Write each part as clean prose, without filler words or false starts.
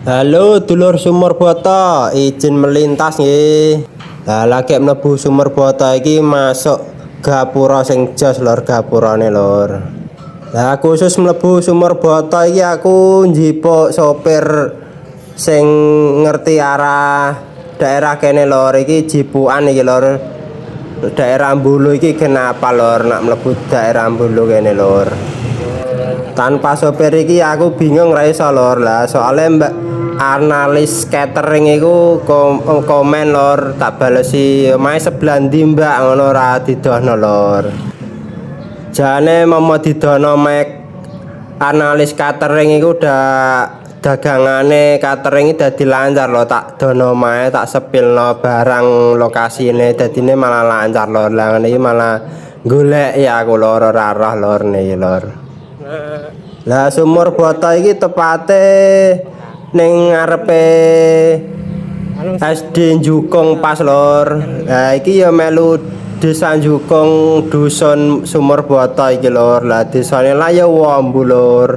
Halo dulur Sumur Boto, izin melintas nggih. Lah lagi mlebu Sumur Boto iki masuk gapura sing jos lor, gapurane lor. Lah khusus mlebu Sumur Boto iki aku njipuk sopir sing ngerti arah daerah kene lor, iki jipukan iki lor. Daerah Mbulu iki kenapa lor nak mlebu daerah Mbulu kene lor. Tanpa sopir iki aku bingung ra iso lor. Lah soalnya mbak analis catering iku komen lor, tak balesi mae sebelah ndi mbak ngono ra didono lor. Jane mau didono mek analis catering iku udah dagangane catering dadi lancar lho, tak dono mae tak sepilno barang lokasine dadine malah lancar lor. Lah ngene iki malah golek ya aku lor ora roh lor niki lor. Lah Sumur Boto iki tepate ning ngarepe SD Jukung pas lor. Lah iki ya melu Desa Jukung dusun Sumur Boto iki lor. Lah desane lah ya Wombu lor.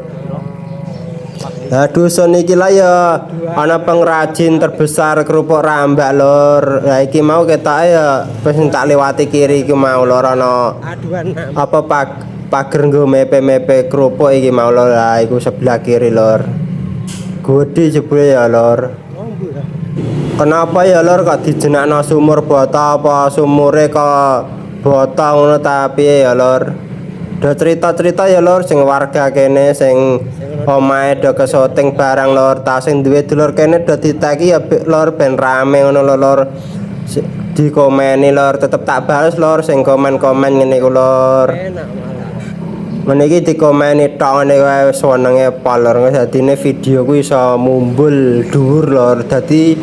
Lah dusun iki lah ya ana pengrajin terbesar kerupuk rambak lor. Lah iki mau ketoke ya wis tak liwati kiri iki mau lor ana apa pager nggo mepe-mepe kerupuk iki mau lor. Lah iku sebelah kiri lor. Gede jebule ya lor. Kenapa ya lor kok dijenakno Sumur Boto, apa sumure kok Boto ngono ta piye ya lor? Do cerita-cerita ya lor sing warga kene sing omahe do kesoting barang lor, ta sing duwe dulur kene do diteki ya lor ben rame ngono lor. Dikomeni lor, tetep tak bales lor sing komen-komen ngene iku lor. Meniki dikomeni tok ngene wae wis senenge pol lor. Dadine video ku iso mumbul dhuwur lor. Dadi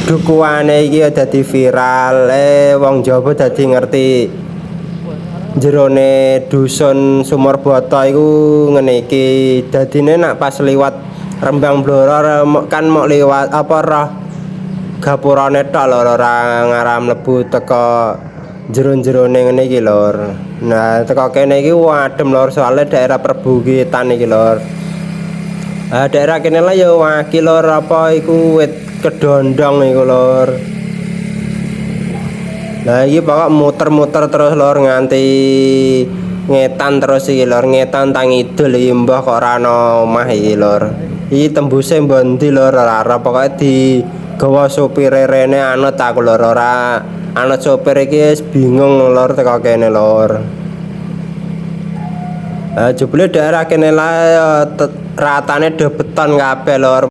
dukuane iki dadi viral. Wong Jawa dadi ngerti jerone dusun Sumur Boto iku ngene iki. Dadine nak pas liwat Rembang Blora kan mau liwat apa roh gapurane tok lor, ora ngarah mlebu teko jero-jerone ngene iki lor. Nah, teko kene iki adem lor, soalnya daerah perbukitan iki lor. Daerah kene lah ya wakil lor apa iku wit kedondong iku lor. Nah, iki pokok muter-muter terus lor nganti ngetan terus iki lor, ngetan tang idul iki mbah kok ora ana omah iki lor. Iki tembuse mbondi lor, ora pokoke di gawa sopire rene anut aku lor, ora anut sopir iki wis bingung lor teko kene lor. Jebule daerah kene lah ratane do beton kabeh lor.